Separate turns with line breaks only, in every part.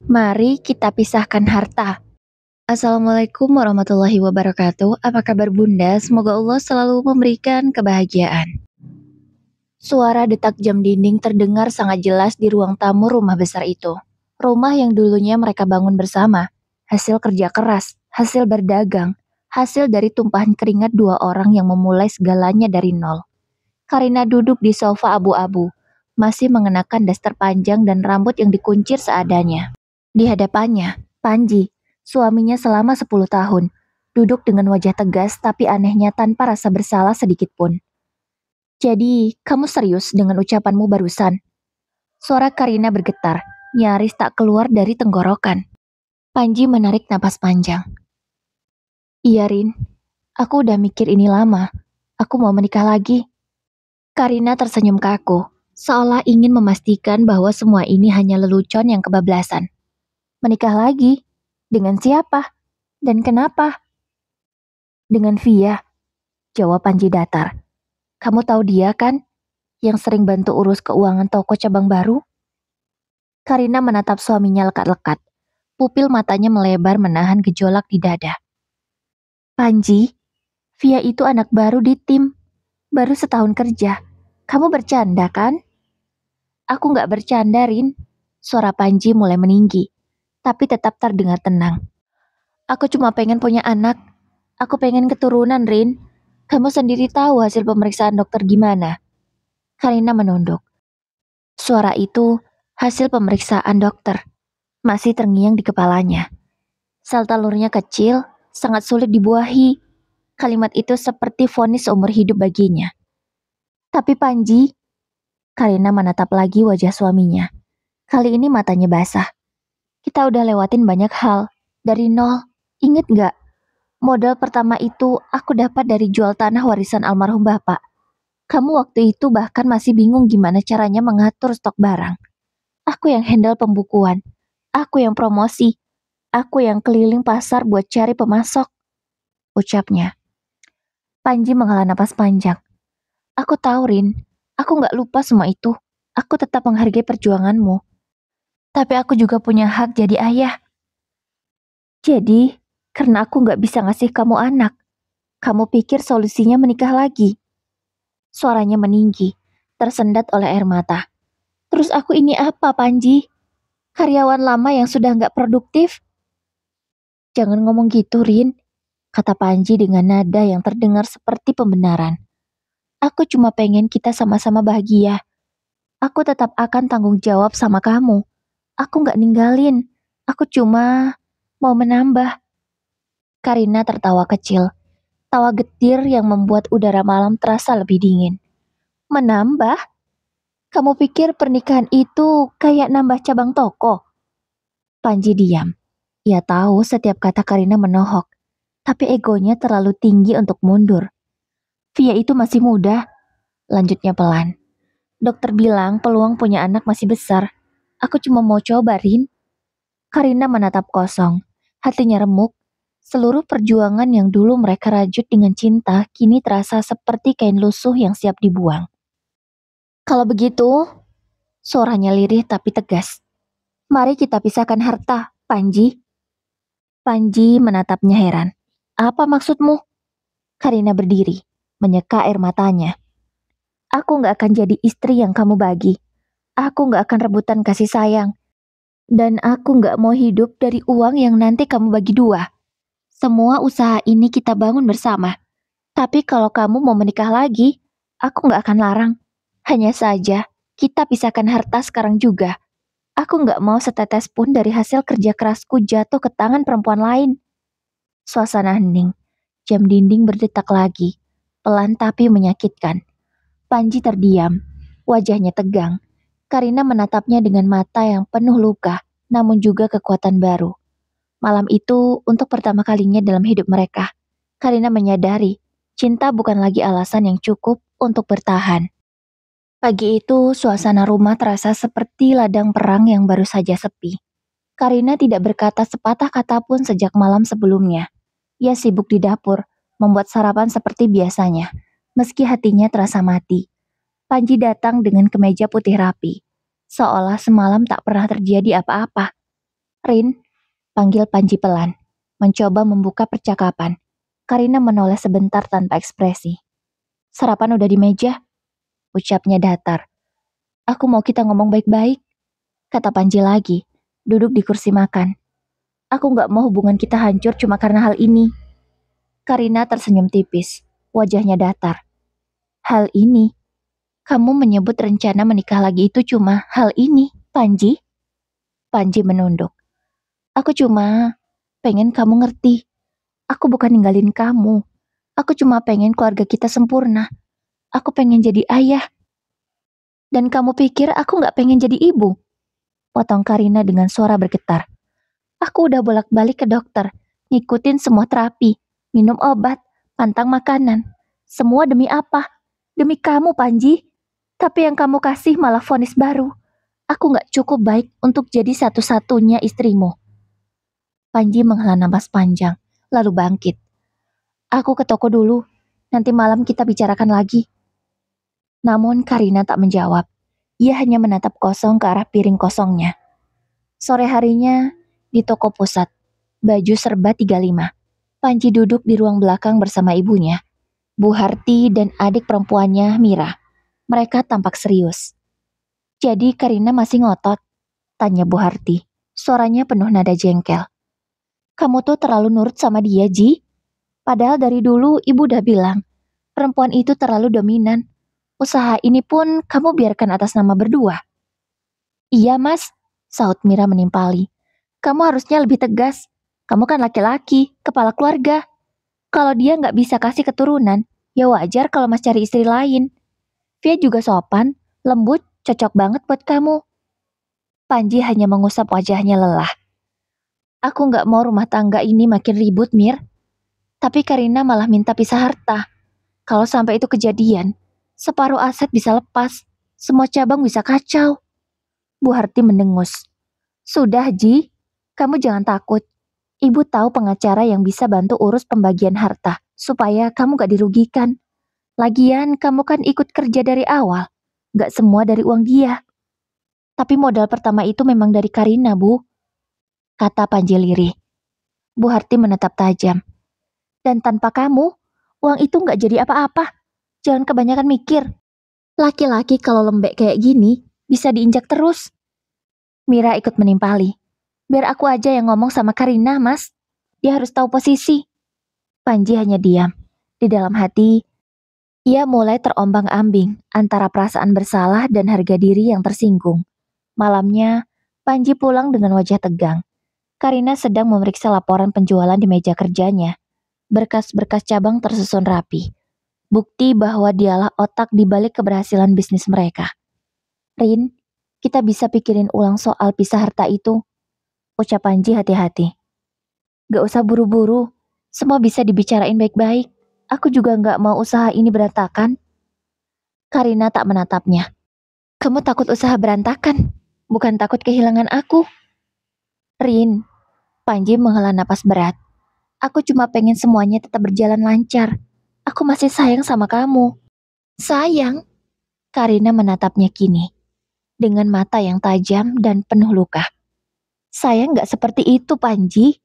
Mari kita pisahkan harta. Assalamualaikum warahmatullahi wabarakatuh. Apa kabar Bunda? Semoga Allah selalu memberikan kebahagiaan. Suara detak jam dinding terdengar sangat jelas di ruang tamu rumah besar itu. Rumah yang dulunya mereka bangun bersama. Hasil kerja keras, hasil berdagang, hasil dari tumpahan keringat dua orang yang memulai segalanya dari nol. Karina duduk di sofa abu-abu, masih mengenakan daster panjang dan rambut yang dikuncir seadanya. Di hadapannya, Panji, suaminya selama 10 tahun, duduk dengan wajah tegas tapi anehnya tanpa rasa bersalah sedikit pun. Jadi, kamu serius dengan ucapanmu barusan? Suara Karina bergetar, nyaris tak keluar dari tenggorokan. Panji menarik napas panjang. Iya, Rin. Aku udah mikir ini lama. Aku mau menikah lagi. Karina tersenyum kaku, seolah ingin memastikan bahwa semua ini hanya lelucon yang kebablasan. Menikah lagi? Dengan siapa? Dan kenapa? Dengan Via, jawab Panji datar. Kamu tahu dia kan? Yang sering bantu urus keuangan toko cabang baru? Karina menatap suaminya lekat-lekat. Pupil matanya melebar menahan gejolak di dada. Panji, Via itu anak baru di tim. Baru setahun kerja. Kamu bercanda kan? Aku nggak bercanda, Rin. Suara Panji mulai meninggi, tapi tetap terdengar tenang. Aku cuma pengen punya anak. Aku pengen keturunan, Rin. Kamu sendiri tahu hasil pemeriksaan dokter gimana? Karina menunduk. Suara itu hasil pemeriksaan dokter. Masih terngiang di kepalanya. Sel telurnya kecil, sangat sulit dibuahi. Kalimat itu seperti vonis seumur hidup baginya. Tapi Panji, Karina menatap lagi wajah suaminya. Kali ini matanya basah. Kita udah lewatin banyak hal. Dari nol, inget gak? Modal pertama itu aku dapat dari jual tanah warisan almarhum bapak. Kamu waktu itu bahkan masih bingung gimana caranya mengatur stok barang. Aku yang handle pembukuan. Aku yang promosi. Aku yang keliling pasar buat cari pemasok. Ucapnya. Panji menghela napas panjang. Aku tahu, Rin. Aku gak lupa semua itu. Aku tetap menghargai perjuanganmu. Tapi aku juga punya hak jadi ayah. Jadi, karena aku gak bisa ngasih kamu anak, kamu pikir solusinya menikah lagi? Suaranya meninggi, tersendat oleh air mata. Terus aku ini apa, Panji? Karyawan lama yang sudah gak produktif? Jangan ngomong gitu, Rin, kata Panji dengan nada yang terdengar seperti pembenaran. Aku cuma pengen kita sama-sama bahagia. Aku tetap akan tanggung jawab sama kamu. Aku gak ninggalin. Aku cuma mau menambah. Karina tertawa kecil. Tawa getir yang membuat udara malam terasa lebih dingin. Menambah? Kamu pikir pernikahan itu kayak nambah cabang toko? Panji diam. Ia tahu setiap kata Karina menohok, tapi egonya terlalu tinggi untuk mundur. Via itu masih muda, lanjutnya pelan. Dokter bilang peluang punya anak masih besar. Aku cuma mau coba, Rin. Karina menatap kosong, hatinya remuk. Seluruh perjuangan yang dulu mereka rajut dengan cinta kini terasa seperti kain lusuh yang siap dibuang. Kalau begitu, suaranya lirih tapi tegas. Mari kita pisahkan harta, Panji. Panji menatapnya heran. Apa maksudmu? Karina berdiri, menyeka air matanya. Aku gak akan jadi istri yang kamu bagi. Aku gak akan rebutan kasih sayang. Dan aku gak mau hidup dari uang yang nanti kamu bagi dua. Semua usaha ini kita bangun bersama. Tapi kalau kamu mau menikah lagi, aku gak akan larang. Hanya saja, kita pisahkan harta sekarang juga. Aku gak mau setetes pun dari hasil kerja kerasku jatuh ke tangan perempuan lain. Suasana hening. Jam dinding berdetak lagi. Pelan tapi menyakitkan. Panji terdiam. Wajahnya tegang. Karina menatapnya dengan mata yang penuh luka, namun juga kekuatan baru. Malam itu, untuk pertama kalinya dalam hidup mereka, Karina menyadari cinta bukan lagi alasan yang cukup untuk bertahan. Pagi itu, suasana rumah terasa seperti ladang perang yang baru saja sepi. Karina tidak berkata sepatah kata pun sejak malam sebelumnya. Ia sibuk di dapur, membuat sarapan seperti biasanya, meski hatinya terasa mati. Panji datang dengan kemeja putih rapi, seolah semalam tak pernah terjadi apa-apa. Rin, panggil Panji pelan. Mencoba membuka percakapan. Karina menoleh sebentar tanpa ekspresi. Sarapan udah di meja? Ucapnya datar. Aku mau kita ngomong baik-baik, kata Panji lagi, duduk di kursi makan. Aku gak mau hubungan kita hancur cuma karena hal ini. Karina tersenyum tipis, wajahnya datar. Hal ini? Kamu menyebut rencana menikah lagi itu cuma hal ini, Panji? Panji menunduk. Aku cuma pengen kamu ngerti. Aku bukan ninggalin kamu. Aku cuma pengen keluarga kita sempurna. Aku pengen jadi ayah. Dan kamu pikir aku gak pengen jadi ibu? Potong Karina dengan suara bergetar. Aku udah bolak-balik ke dokter, ngikutin semua terapi, minum obat, pantang makanan. Semua demi apa? Demi kamu, Panji. Tapi yang kamu kasih malah vonis baru. Aku gak cukup baik untuk jadi satu-satunya istrimu. Panji menghela napas panjang, lalu bangkit. Aku ke toko dulu, nanti malam kita bicarakan lagi. Namun Karina tak menjawab. Ia hanya menatap kosong ke arah piring kosongnya. Sore harinya, di toko pusat, baju serba 35. Panji duduk di ruang belakang bersama ibunya, Bu Harti dan adik perempuannya Mira. Mereka tampak serius. Jadi Karina masih ngotot? Tanya Bu Harti. Suaranya penuh nada jengkel. Kamu tuh terlalu nurut sama dia, Ji. Padahal dari dulu ibu udah bilang, perempuan itu terlalu dominan. Usaha ini pun kamu biarkan atas nama berdua. Iya mas, saut Mira menimpali. Kamu harusnya lebih tegas. Kamu kan laki-laki, kepala keluarga. Kalau dia nggak bisa kasih keturunan, ya wajar kalau mas cari istri lain. Dia juga sopan, lembut, cocok banget buat kamu. Panji hanya mengusap wajahnya lelah. Aku nggak mau rumah tangga ini makin ribut, Mir. Tapi Karina malah minta pisah harta. Kalau sampai itu kejadian, separuh aset bisa lepas, semua cabang bisa kacau. Bu Harti mendengus. Sudah, Ji. Kamu jangan takut. Ibu tahu pengacara yang bisa bantu urus pembagian harta, supaya kamu gak dirugikan. Lagian, kamu kan ikut kerja dari awal. Gak semua dari uang dia. Tapi modal pertama itu memang dari Karina, Bu. Kata Panji lirih. Bu Harti menatap tajam. Dan tanpa kamu, uang itu gak jadi apa-apa. Jangan kebanyakan mikir. Laki-laki kalau lembek kayak gini, bisa diinjak terus. Mira ikut menimpali. Biar aku aja yang ngomong sama Karina, Mas. Dia harus tahu posisi. Panji hanya diam. Di dalam hati, ia mulai terombang-ambing antara perasaan bersalah dan harga diri yang tersinggung. Malamnya, Panji pulang dengan wajah tegang. Karina sedang memeriksa laporan penjualan di meja kerjanya. Berkas-berkas cabang tersusun rapi. Bukti bahwa dialah otak di balik keberhasilan bisnis mereka. Rin, kita bisa pikirin ulang soal pisah harta itu. Ucap Panji hati-hati. Gak usah buru-buru, semua bisa dibicarain baik-baik. Aku juga gak mau usaha ini berantakan. Karina tak menatapnya. Kamu takut usaha berantakan, bukan takut kehilangan aku. Rin, Panji menghela napas berat. Aku cuma pengen semuanya tetap berjalan lancar. Aku masih sayang sama kamu. Sayang? Karina menatapnya kini, dengan mata yang tajam dan penuh luka. Sayang gak seperti itu, Panji.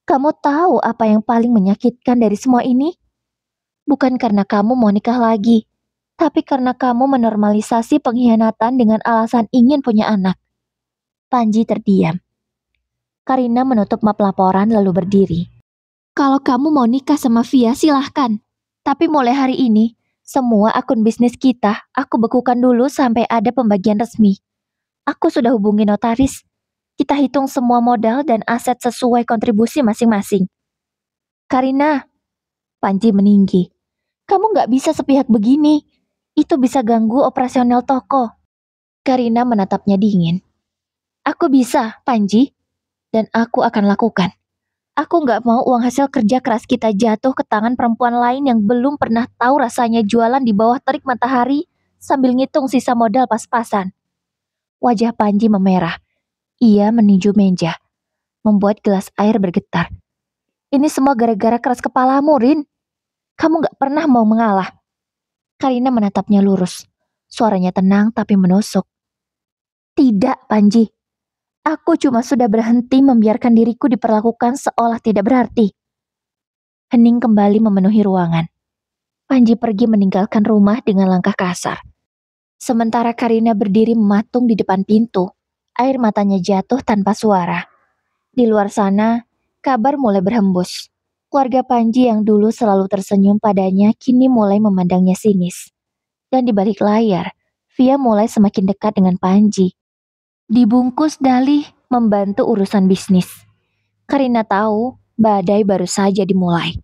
Kamu tahu apa yang paling menyakitkan dari semua ini? Bukan karena kamu mau nikah lagi, tapi karena kamu menormalisasi pengkhianatan dengan alasan ingin punya anak. Panji terdiam. Karina menutup map laporan lalu berdiri. Kalau kamu mau nikah sama Via silahkan. Tapi mulai hari ini, semua akun bisnis kita aku bekukan dulu sampai ada pembagian resmi. Aku sudah hubungi notaris. Kita hitung semua modal dan aset sesuai kontribusi masing-masing. Karina, Panji meninggi. Kamu gak bisa sepihak begini. Itu bisa ganggu operasional toko. Karina menatapnya dingin. Aku bisa, Panji. Dan aku akan lakukan. Aku gak mau uang hasil kerja keras kita jatuh ke tangan perempuan lain yang belum pernah tahu rasanya jualan di bawah terik matahari sambil ngitung sisa modal pas-pasan. Wajah Panji memerah. Ia meninju meja, membuat gelas air bergetar. Ini semua gara-gara keras kepalamu, Rin. Kamu gak pernah mau mengalah. Karina menatapnya lurus. Suaranya tenang tapi menusuk. Tidak, Panji. Aku cuma sudah berhenti membiarkan diriku diperlakukan seolah tidak berarti. Hening kembali memenuhi ruangan. Panji pergi meninggalkan rumah dengan langkah kasar. Sementara Karina berdiri mematung di depan pintu, air matanya jatuh tanpa suara. Di luar sana, kabar mulai berhembus. Keluarga Panji yang dulu selalu tersenyum padanya kini mulai memandangnya sinis. Dan di balik layar, Via mulai semakin dekat dengan Panji. Dibungkus dalih membantu urusan bisnis. Karina tahu badai baru saja dimulai.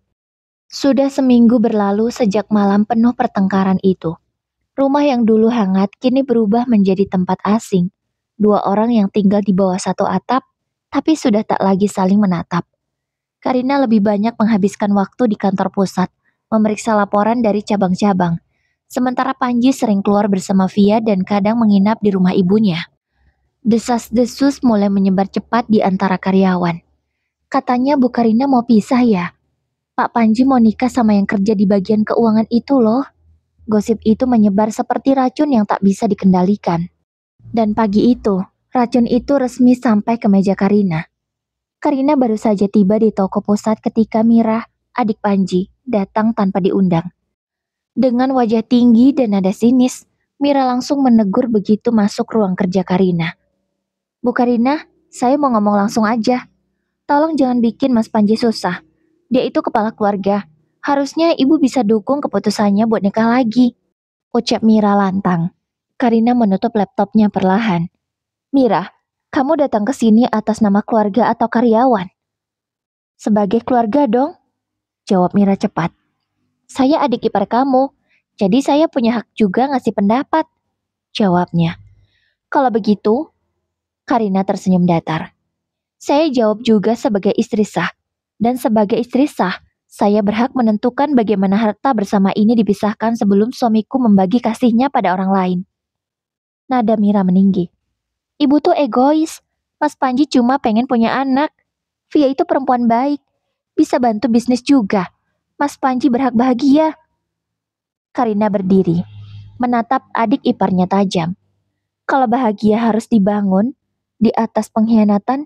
Sudah seminggu berlalu sejak malam penuh pertengkaran itu. Rumah yang dulu hangat kini berubah menjadi tempat asing. Dua orang yang tinggal di bawah satu atap, tapi sudah tak lagi saling menatap. Karina lebih banyak menghabiskan waktu di kantor pusat, memeriksa laporan dari cabang-cabang. Sementara Panji sering keluar bersama Via dan kadang menginap di rumah ibunya. Desas-desus mulai menyebar cepat di antara karyawan. Katanya Bu Karina mau pisah ya? Pak Panji mau nikah sama yang kerja di bagian keuangan itu loh. Gosip itu menyebar seperti racun yang tak bisa dikendalikan. Dan pagi itu, racun itu resmi sampai ke meja Karina. Karina baru saja tiba di toko pusat ketika Mira, adik Panji, datang tanpa diundang. Dengan wajah tinggi dan nada sinis, Mira langsung menegur begitu masuk ruang kerja Karina. Bu Karina, saya mau ngomong langsung aja. Tolong jangan bikin Mas Panji susah. Dia itu kepala keluarga. Harusnya ibu bisa dukung keputusannya buat nikah lagi. Ucap Mira lantang. Karina menutup laptopnya perlahan. Mira, kamu datang ke sini atas nama keluarga atau karyawan? Sebagai keluarga dong, jawab Mira cepat. Saya adik ipar kamu, jadi saya punya hak juga ngasih pendapat, jawabnya. Kalau begitu, Karina tersenyum datar. Saya jawab juga sebagai istri sah, dan sebagai istri sah, saya berhak menentukan bagaimana harta bersama ini dipisahkan sebelum suamiku membagi kasihnya pada orang lain. Nada Mira meninggi. Ibu tuh egois. Mas Panji cuma pengen punya anak. Via itu perempuan baik. Bisa bantu bisnis juga. Mas Panji berhak bahagia. Karina berdiri, menatap adik iparnya tajam. Kalau bahagia harus dibangun di atas pengkhianatan,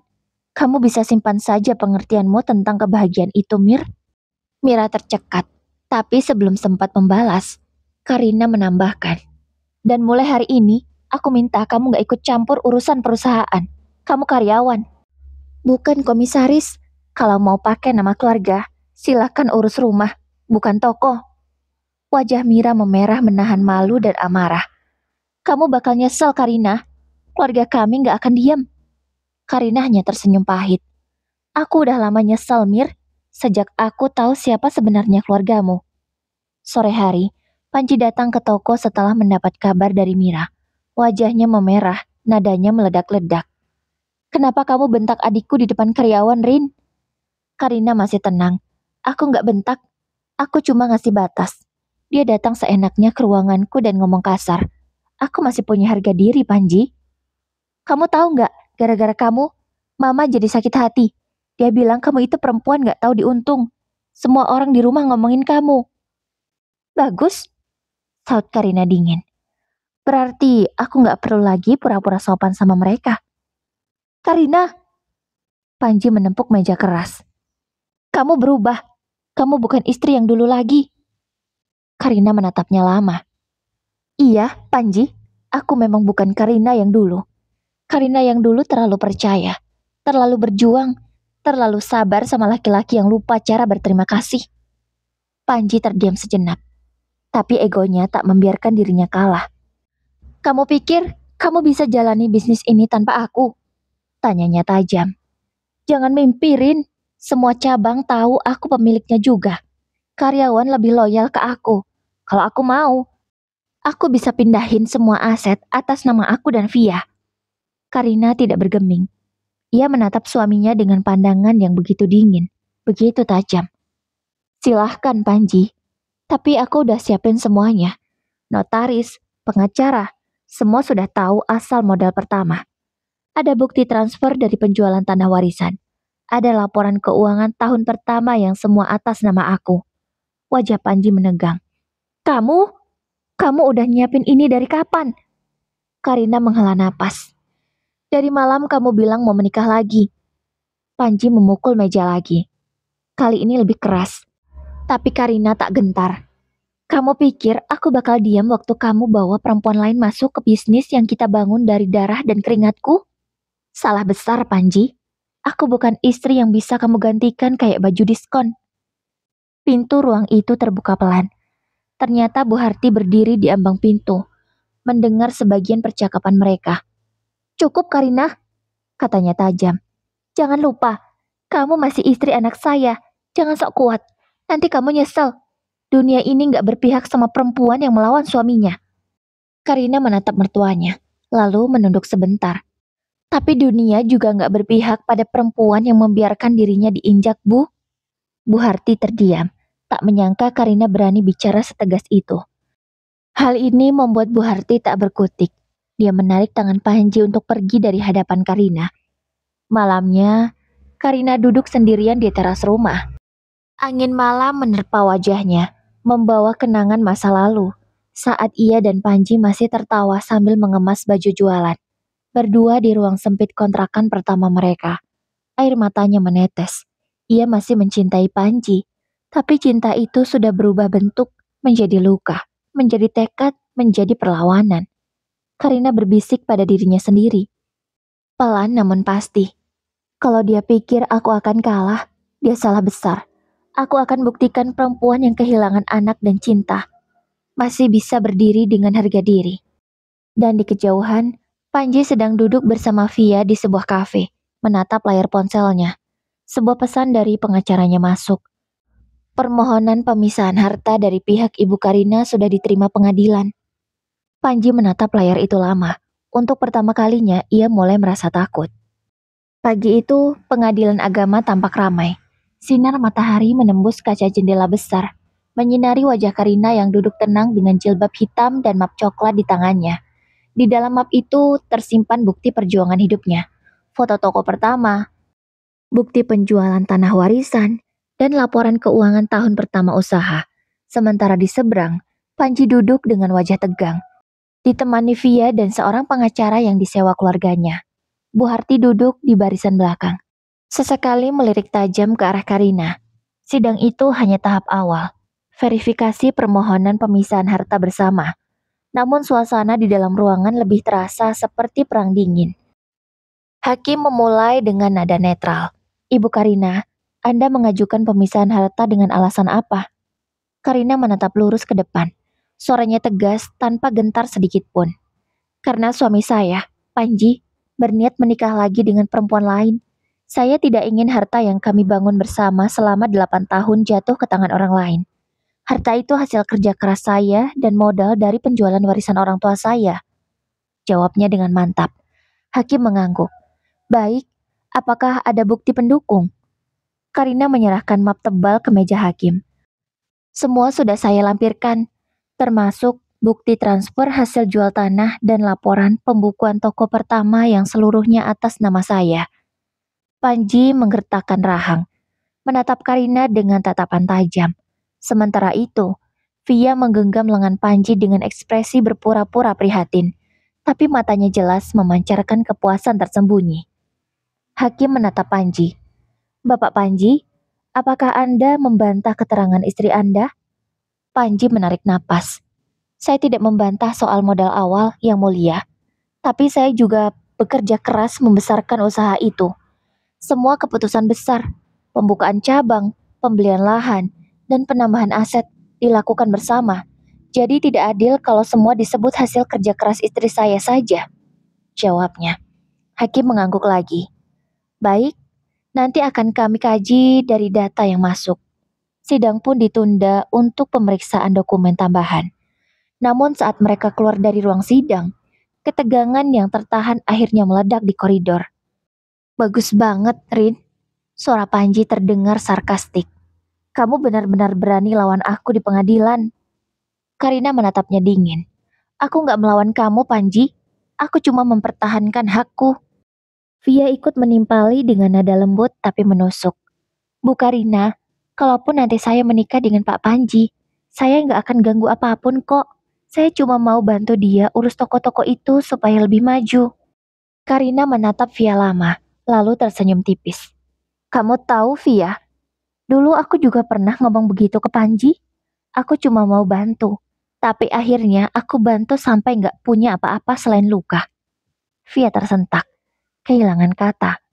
kamu bisa simpan saja pengertianmu tentang kebahagiaan itu, Mir. Mira tercekat, tapi sebelum sempat membalas, Karina menambahkan. Dan mulai hari ini, aku minta kamu gak ikut campur urusan perusahaan. Kamu karyawan, bukan komisaris. Kalau mau pakai nama keluarga, silakan urus rumah, bukan toko. Wajah Mira memerah menahan malu dan amarah. Kamu bakal nyesel, Karina. Keluarga kami gak akan diam. Karina hanya tersenyum pahit. Aku udah lama nyesel, Mir. Sejak aku tahu siapa sebenarnya keluargamu. Sore hari, Panji datang ke toko setelah mendapat kabar dari Mira. Wajahnya memerah, nadanya meledak-ledak. Kenapa kamu bentak adikku di depan karyawan, Rin? Karina masih tenang. Aku gak bentak. Aku cuma ngasih batas. Dia datang seenaknya ke ruanganku dan ngomong kasar. Aku masih punya harga diri, Panji. Kamu tahu gak, gara-gara kamu, Mama jadi sakit hati. Dia bilang kamu itu perempuan gak tahu diuntung. Semua orang di rumah ngomongin kamu. Bagus, saut Karina dingin. Berarti aku gak perlu lagi pura-pura sopan sama mereka. Karina, Panji menempuk meja keras. Kamu berubah. Kamu bukan istri yang dulu lagi. Karina menatapnya lama. Iya, Panji. Aku memang bukan Karina yang dulu. Karina yang dulu terlalu percaya, terlalu berjuang, terlalu sabar sama laki-laki yang lupa cara berterima kasih. Panji terdiam sejenak, tapi egonya tak membiarkan dirinya kalah. Kamu pikir kamu bisa jalani bisnis ini tanpa aku? Tanyanya tajam. Jangan mimpirin, semua cabang tahu aku pemiliknya juga. Karyawan lebih loyal ke aku. Kalau aku mau, aku bisa pindahin semua aset atas nama aku dan Via. Karina tidak bergeming. Ia menatap suaminya dengan pandangan yang begitu dingin, begitu tajam. Silahkan, Panji. Tapi aku udah siapin semuanya. Notaris, pengacara, semua sudah tahu asal modal pertama. Ada bukti transfer dari penjualan tanah warisan. Ada laporan keuangan tahun pertama yang semua atas nama aku. Wajah Panji menegang. Kamu udah nyiapin ini dari kapan? Karina menghela napas. Dari malam kamu bilang mau menikah lagi. Panji memukul meja lagi. Kali ini lebih keras. Tapi Karina tak gentar. Kamu pikir aku bakal diam waktu kamu bawa perempuan lain masuk ke bisnis yang kita bangun dari darah dan keringatku? Salah besar, Panji. Aku bukan istri yang bisa kamu gantikan kayak baju diskon. Pintu ruang itu terbuka pelan. Ternyata Bu Harti berdiri di ambang pintu, mendengar sebagian percakapan mereka. Cukup, Karina, katanya tajam. Jangan lupa, kamu masih istri anak saya. Jangan sok kuat. Nanti kamu nyesel. Dunia ini gak berpihak sama perempuan yang melawan suaminya. Karina menatap mertuanya, lalu menunduk sebentar. Tapi dunia juga gak berpihak pada perempuan yang membiarkan dirinya diinjak, Bu. Bu Harti terdiam, tak menyangka Karina berani bicara setegas itu. Hal ini membuat Bu Harti tak berkutik. Dia menarik tangan Panji untuk pergi dari hadapan Karina. Malamnya, Karina duduk sendirian di teras rumah. Angin malam menerpa wajahnya, membawa kenangan masa lalu, saat ia dan Panji masih tertawa sambil mengemas baju jualan. Berdua di ruang sempit kontrakan pertama mereka. Air matanya menetes. Ia masih mencintai Panji, tapi cinta itu sudah berubah bentuk menjadi luka, menjadi tekad, menjadi perlawanan. Karina berbisik pada dirinya sendiri. Pelan namun pasti. Kalau dia pikir aku akan kalah, dia salah besar. Aku akan buktikan perempuan yang kehilangan anak dan cinta masih bisa berdiri dengan harga diri. Dan di kejauhan, Panji sedang duduk bersama Via di sebuah kafe, menatap layar ponselnya. Sebuah pesan dari pengacaranya masuk. Permohonan pemisahan harta dari pihak Ibu Karina sudah diterima pengadilan. Panji menatap layar itu lama. Untuk pertama kalinya, ia mulai merasa takut. Pagi itu, pengadilan agama tampak ramai. Sinar matahari menembus kaca jendela besar, menyinari wajah Karina yang duduk tenang dengan jilbab hitam dan map coklat di tangannya. Di dalam map itu tersimpan bukti perjuangan hidupnya, foto toko pertama, bukti penjualan tanah warisan, dan laporan keuangan tahun pertama usaha. Sementara di seberang, Panji duduk dengan wajah tegang, ditemani Via dan seorang pengacara yang disewa keluarganya. Bu Harti duduk di barisan belakang. Sesekali melirik tajam ke arah Karina. Sidang itu hanya tahap awal, verifikasi permohonan pemisahan harta bersama. Namun suasana di dalam ruangan lebih terasa seperti perang dingin. Hakim memulai dengan nada netral. Ibu Karina, Anda mengajukan pemisahan harta dengan alasan apa? Karina menatap lurus ke depan. Suaranya tegas tanpa gentar sedikit pun. Karena suami saya, Panji, berniat menikah lagi dengan perempuan lain. Saya tidak ingin harta yang kami bangun bersama selama 8 tahun jatuh ke tangan orang lain. Harta itu hasil kerja keras saya dan modal dari penjualan warisan orang tua saya. Jawabnya dengan mantap. Hakim mengangguk. Baik, apakah ada bukti pendukung? Karina menyerahkan map tebal ke meja hakim. Semua sudah saya lampirkan, termasuk bukti transfer hasil jual tanah dan laporan pembukuan toko pertama yang seluruhnya atas nama saya. Panji menggertakkan rahang, menatap Karina dengan tatapan tajam. Sementara itu, Via menggenggam lengan Panji dengan ekspresi berpura-pura prihatin, tapi matanya jelas memancarkan kepuasan tersembunyi. Hakim menatap Panji. Bapak Panji, apakah Anda membantah keterangan istri Anda? Panji menarik napas. Saya tidak membantah soal modal awal, Yang Mulia. Tapi saya juga bekerja keras membesarkan usaha itu. Semua keputusan besar, pembukaan cabang, pembelian lahan, dan penambahan aset dilakukan bersama. Jadi tidak adil kalau semua disebut hasil kerja keras istri saya saja. Jawabnya. Hakim mengangguk lagi. Baik, nanti akan kami kaji dari data yang masuk. Sidang pun ditunda untuk pemeriksaan dokumen tambahan. Namun saat mereka keluar dari ruang sidang, ketegangan yang tertahan akhirnya meledak di koridor. Bagus banget, Rin. Suara Panji terdengar sarkastik. Kamu benar-benar berani lawan aku di pengadilan. Karina menatapnya dingin. Aku gak melawan kamu, Panji. Aku cuma mempertahankan hakku. Via ikut menimpali dengan nada lembut tapi menusuk. Bu Karina, kalaupun nanti saya menikah dengan Pak Panji, saya gak akan ganggu apapun kok. Saya cuma mau bantu dia urus toko-toko itu supaya lebih maju. Karina menatap Via lama, lalu tersenyum tipis. Kamu tahu Via, dulu aku juga pernah ngomong begitu ke Panji. Aku cuma mau bantu, tapi akhirnya aku bantu sampai nggak punya apa-apa selain luka. Via tersentak, kehilangan kata.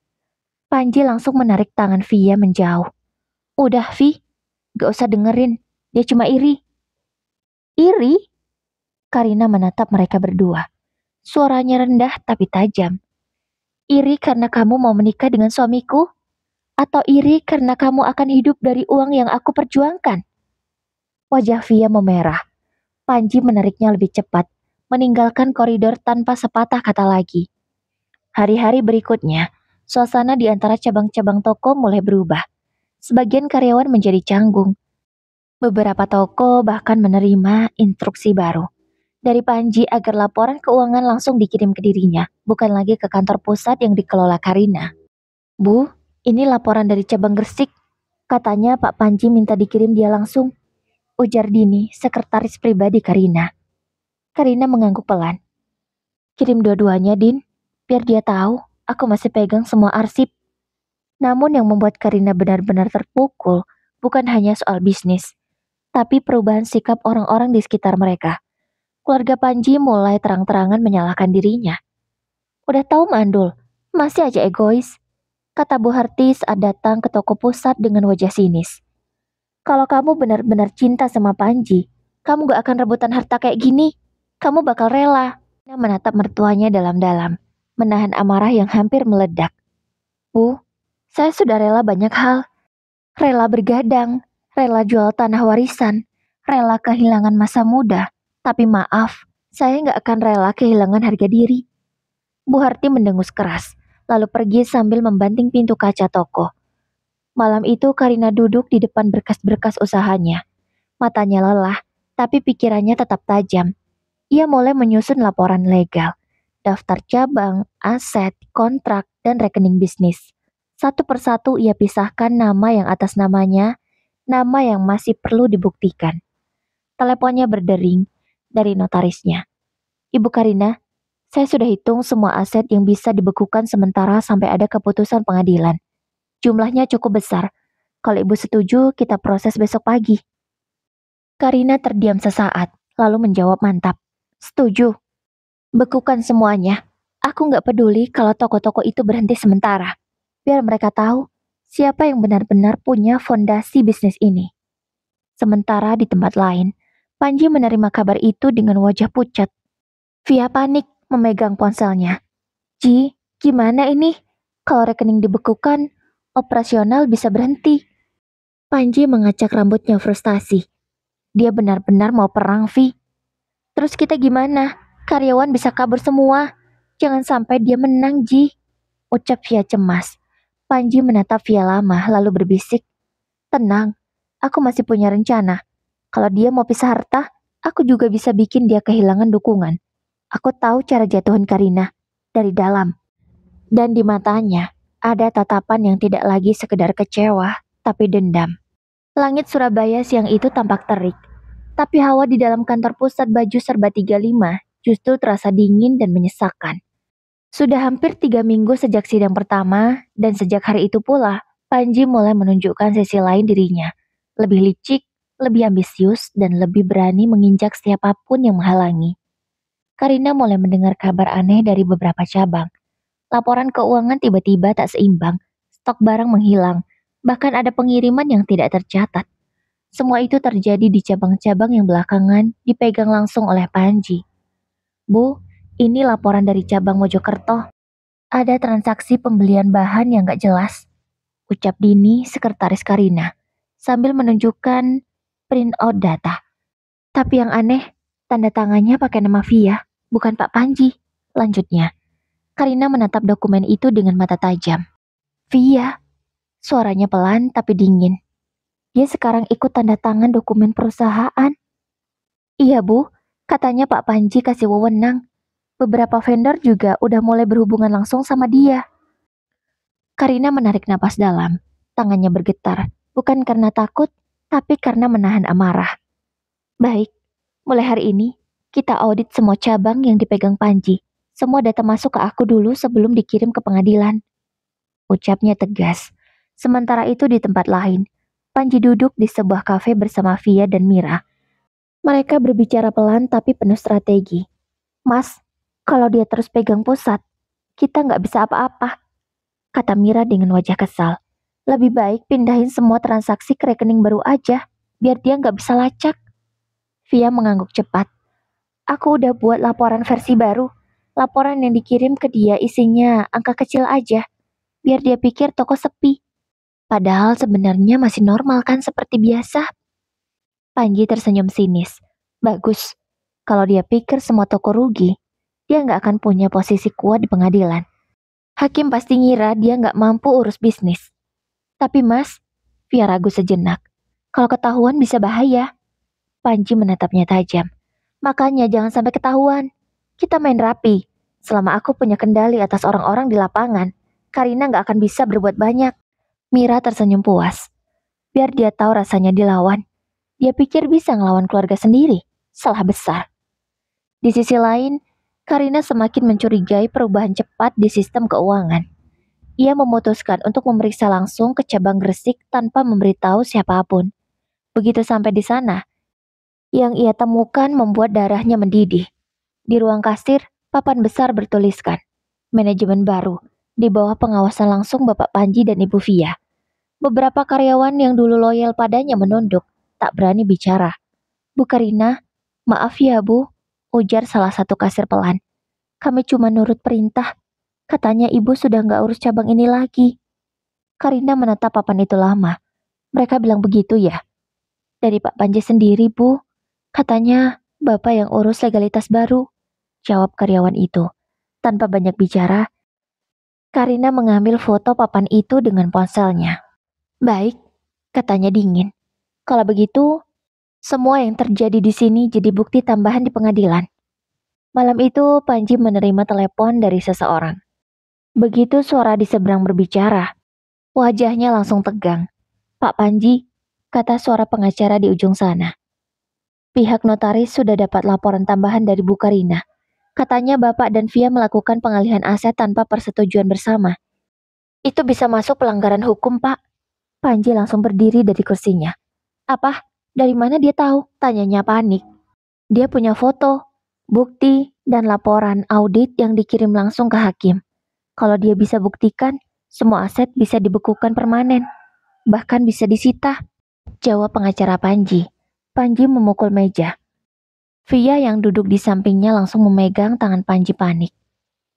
Panji langsung menarik tangan Via menjauh. Udah Vi, gak usah dengerin, dia cuma iri. Iri? Karina menatap mereka berdua. Suaranya rendah tapi tajam. Iri karena kamu mau menikah dengan suamiku? Atau iri karena kamu akan hidup dari uang yang aku perjuangkan? Wajah Via memerah. Panji menariknya lebih cepat, meninggalkan koridor tanpa sepatah kata lagi. Hari-hari berikutnya, suasana di antara cabang-cabang toko mulai berubah. Sebagian karyawan menjadi canggung. Beberapa toko bahkan menerima instruksi baru dari Panji agar laporan keuangan langsung dikirim ke dirinya, bukan lagi ke kantor pusat yang dikelola Karina. Bu, ini laporan dari cabang Gresik. Katanya Pak Panji minta dikirim dia langsung. Ujar Dini, sekretaris pribadi Karina. Karina mengangguk pelan. Kirim dua-duanya, Din. Biar dia tahu, aku masih pegang semua arsip. Namun yang membuat Karina benar-benar terpukul bukan hanya soal bisnis, tapi perubahan sikap orang-orang di sekitar mereka. Keluarga Panji mulai terang-terangan menyalahkan dirinya. Udah tahu mandul, masih aja egois. Kata Bu Harti saat datang ke toko pusat dengan wajah sinis. Kalau kamu benar-benar cinta sama Panji, kamu gak akan rebutan harta kayak gini. Kamu bakal rela. Dia menatap mertuanya dalam-dalam, menahan amarah yang hampir meledak. Bu, saya sudah rela banyak hal. Rela bergadang, rela jual tanah warisan, rela kehilangan masa muda. Tapi maaf, saya gak akan rela kehilangan harga diri. Bu Harti mendengus keras, lalu pergi sambil membanting pintu kaca toko. Malam itu Karina duduk di depan berkas-berkas usahanya. Matanya lelah, tapi pikirannya tetap tajam. Ia mulai menyusun laporan legal, daftar cabang, aset, kontrak, dan rekening bisnis. Satu persatu ia pisahkan nama yang atas namanya, nama yang masih perlu dibuktikan. Teleponnya berdering dari notarisnya. Ibu Karina, saya sudah hitung semua aset yang bisa dibekukan sementara sampai ada keputusan pengadilan. Jumlahnya cukup besar. Kalau ibu setuju, kita proses besok pagi. Karina terdiam sesaat, lalu menjawab mantap. Setuju. Bekukan semuanya. Aku nggak peduli kalau toko-toko itu berhenti sementara. Biar mereka tahu siapa yang benar-benar punya fondasi bisnis ini. Sementara di tempat lain, Panji menerima kabar itu dengan wajah pucat. Via panik memegang ponselnya. Ji, gimana ini? Kalau rekening dibekukan, operasional bisa berhenti. Panji mengacak rambutnya frustasi. Dia benar-benar mau perang, Vi. Terus kita gimana? Karyawan bisa kabur semua. Jangan sampai dia menang, Ji. Ucap Via cemas. Panji menatap Via lama lalu berbisik. Tenang, aku masih punya rencana. Kalau dia mau pisah harta, aku juga bisa bikin dia kehilangan dukungan. Aku tahu cara jatuhin Karina dari dalam. Dan di matanya, ada tatapan yang tidak lagi sekedar kecewa, tapi dendam. Langit Surabaya siang itu tampak terik. Tapi hawa di dalam kantor pusat baju serba 35 justru terasa dingin dan menyesakkan. Sudah hampir 3 minggu sejak sidang pertama, dan sejak hari itu pula, Panji mulai menunjukkan sisi lain dirinya. Lebih licik, lebih ambisius, dan lebih berani menginjak siapapun yang menghalangi. Karina mulai mendengar kabar aneh dari beberapa cabang. Laporan keuangan tiba-tiba tak seimbang, stok barang menghilang, bahkan ada pengiriman yang tidak tercatat. Semua itu terjadi di cabang-cabang yang belakangan dipegang langsung oleh Panji. Bu, ini laporan dari cabang Mojokerto. Ada transaksi pembelian bahan yang gak jelas. Ucap Dini, sekretaris Karina, sambil menunjukkan print out data. Tapi yang aneh, tanda tangannya pakai nama Via, bukan Pak Panji. Lanjutnya, Karina menatap dokumen itu dengan mata tajam. Via, suaranya pelan tapi dingin. Dia sekarang ikut tanda tangan dokumen perusahaan. Iya bu, katanya Pak Panji kasih wewenang. Beberapa vendor juga udah mulai berhubungan langsung sama dia. Karina menarik napas dalam. Tangannya bergetar, bukan karena takut, tapi karena menahan amarah. Baik, mulai hari ini, kita audit semua cabang yang dipegang Panji. Semua data masuk ke aku dulu sebelum dikirim ke pengadilan. Ucapnya tegas. Sementara itu di tempat lain, Panji duduk di sebuah kafe bersama Via dan Mira. Mereka berbicara pelan tapi penuh strategi. Mas, kalau dia terus pegang pusat, kita nggak bisa apa-apa, kata Mira dengan wajah kesal. Lebih baik pindahin semua transaksi ke rekening baru aja, biar dia nggak bisa lacak. Via mengangguk cepat. Aku udah buat laporan versi baru. Laporan yang dikirim ke dia isinya angka kecil aja, biar dia pikir toko sepi. Padahal sebenarnya masih normal kan seperti biasa. Panji tersenyum sinis. Bagus. Kalau dia pikir semua toko rugi, dia nggak akan punya posisi kuat di pengadilan. Hakim pasti ngira dia nggak mampu urus bisnis. Tapi mas, Via ragu sejenak. Kalau ketahuan bisa bahaya. Panji menatapnya tajam. Makanya jangan sampai ketahuan. Kita main rapi. Selama aku punya kendali atas orang-orang di lapangan, Karina nggak akan bisa berbuat banyak. Mira tersenyum puas. Biar dia tahu rasanya dilawan. Dia pikir bisa ngelawan keluarga sendiri. Salah besar. Di sisi lain, Karina semakin mencurigai perubahan cepat di sistem keuangan. Ia memutuskan untuk memeriksa langsung ke cabang Gresik tanpa memberitahu siapapun. Begitu sampai di sana, yang ia temukan membuat darahnya mendidih. Di ruang kasir, papan besar bertuliskan, manajemen baru, di bawah pengawasan langsung Bapak Panji dan Ibu Via. Beberapa karyawan yang dulu loyal padanya menunduk, tak berani bicara. Bu Karina, maaf ya Bu, ujar salah satu kasir pelan. Kami cuma nurut perintah. Katanya ibu sudah nggak urus cabang ini lagi. Karina menatap papan itu lama. Mereka bilang begitu ya? Dari Pak Panji sendiri, Bu. Katanya Bapak yang urus legalitas baru. Jawab karyawan itu. Tanpa banyak bicara, Karina mengambil foto papan itu dengan ponselnya. Baik, katanya dingin. Kalau begitu, semua yang terjadi di sini jadi bukti tambahan di pengadilan. Malam itu, Panji menerima telepon dari seseorang. Begitu suara di seberang berbicara, wajahnya langsung tegang. Pak Panji, kata suara pengacara di ujung sana. Pihak notaris sudah dapat laporan tambahan dari Bu Karina. Katanya Bapak dan Via melakukan pengalihan aset tanpa persetujuan bersama. Itu bisa masuk pelanggaran hukum, Pak. Panji langsung berdiri dari kursinya. Apa? Dari mana dia tahu? Tanyanya panik. Dia punya foto, bukti, dan laporan audit yang dikirim langsung ke hakim. Kalau dia bisa buktikan, semua aset bisa dibekukan permanen. Bahkan bisa disita. Jawab pengacara Panji. Panji memukul meja. Via yang duduk di sampingnya langsung memegang tangan Panji panik.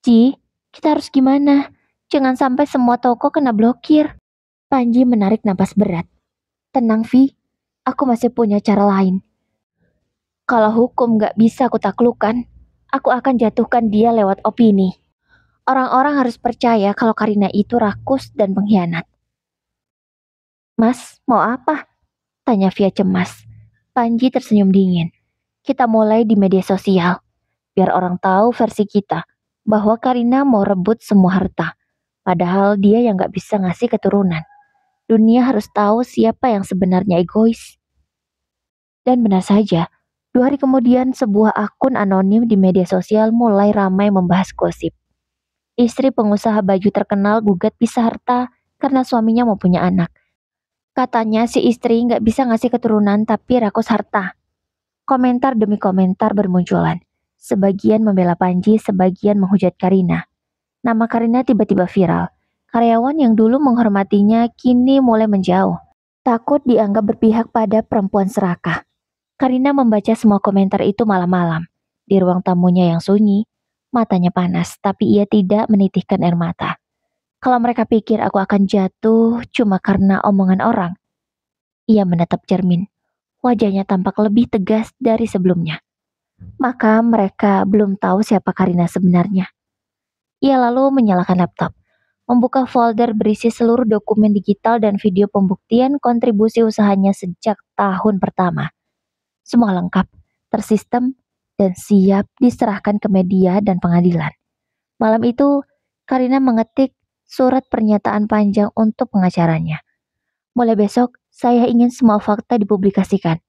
Ji, kita harus gimana? Jangan sampai semua toko kena blokir. Panji menarik napas berat. Tenang Vi, aku masih punya cara lain. Kalau hukum gak bisa aku taklukkan, aku akan jatuhkan dia lewat opini. Orang-orang harus percaya kalau Karina itu rakus dan pengkhianat. Mas, mau apa? Tanya Via cemas. Panji tersenyum dingin. Kita mulai di media sosial. Biar orang tahu versi kita. Bahwa Karina mau rebut semua harta. Padahal dia yang gak bisa ngasih keturunan. Dunia harus tahu siapa yang sebenarnya egois. Dan benar saja, 2 hari kemudian sebuah akun anonim di media sosial mulai ramai membahas gosip. Istri pengusaha baju terkenal gugat pisah harta karena suaminya mau punya anak. Katanya si istri nggak bisa ngasih keturunan tapi rakus harta. Komentar demi komentar bermunculan. Sebagian membela Panji, sebagian menghujat Karina. Nama Karina tiba-tiba viral. Karyawan yang dulu menghormatinya kini mulai menjauh. Takut dianggap berpihak pada perempuan serakah. Karina membaca semua komentar itu malam-malam. Di ruang tamunya yang sunyi, matanya panas, tapi ia tidak menitihkan air mata. Kalau mereka pikir aku akan jatuh cuma karena omongan orang. Ia menatap cermin. Wajahnya tampak lebih tegas dari sebelumnya. Maka mereka belum tahu siapa Karina sebenarnya. Ia lalu menyalakan laptop. Membuka folder berisi seluruh dokumen digital dan video pembuktian kontribusi usahanya sejak tahun pertama. Semua lengkap, tersistem, dan siap diserahkan ke media dan pengadilan. Malam itu, Karina mengetik surat pernyataan panjang untuk pengacaranya. Mulai besok, saya ingin semua fakta dipublikasikan.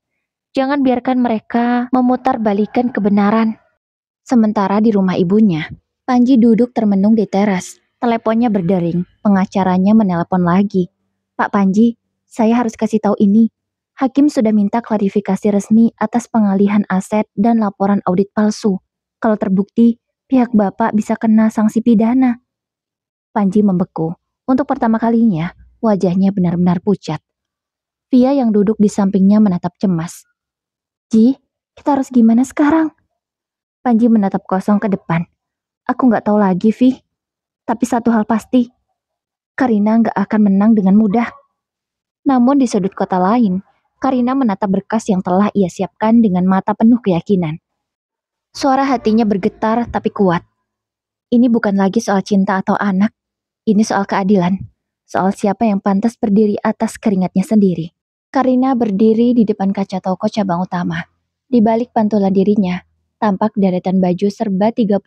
Jangan biarkan mereka memutarbalikkan kebenaran. Sementara di rumah ibunya, Panji duduk termenung di teras. Teleponnya berdering. Pengacaranya menelepon lagi. Pak Panji, saya harus kasih tahu ini. Hakim sudah minta klarifikasi resmi atas pengalihan aset dan laporan audit palsu. Kalau terbukti, pihak Bapak bisa kena sanksi pidana. Panji membeku. Untuk pertama kalinya, wajahnya benar-benar pucat. Via yang duduk di sampingnya menatap cemas. Ji, kita harus gimana sekarang? Panji menatap kosong ke depan. Aku nggak tahu lagi, Vi. Tapi satu hal pasti, Karina nggak akan menang dengan mudah. Namun di sudut kota lain, Karina menatap berkas yang telah ia siapkan dengan mata penuh keyakinan. Suara hatinya bergetar tapi kuat. Ini bukan lagi soal cinta atau anak. Ini soal keadilan. Soal siapa yang pantas berdiri atas keringatnya sendiri. Karina berdiri di depan kaca toko cabang utama. Di balik pantulan dirinya, tampak deretan baju serba 35.000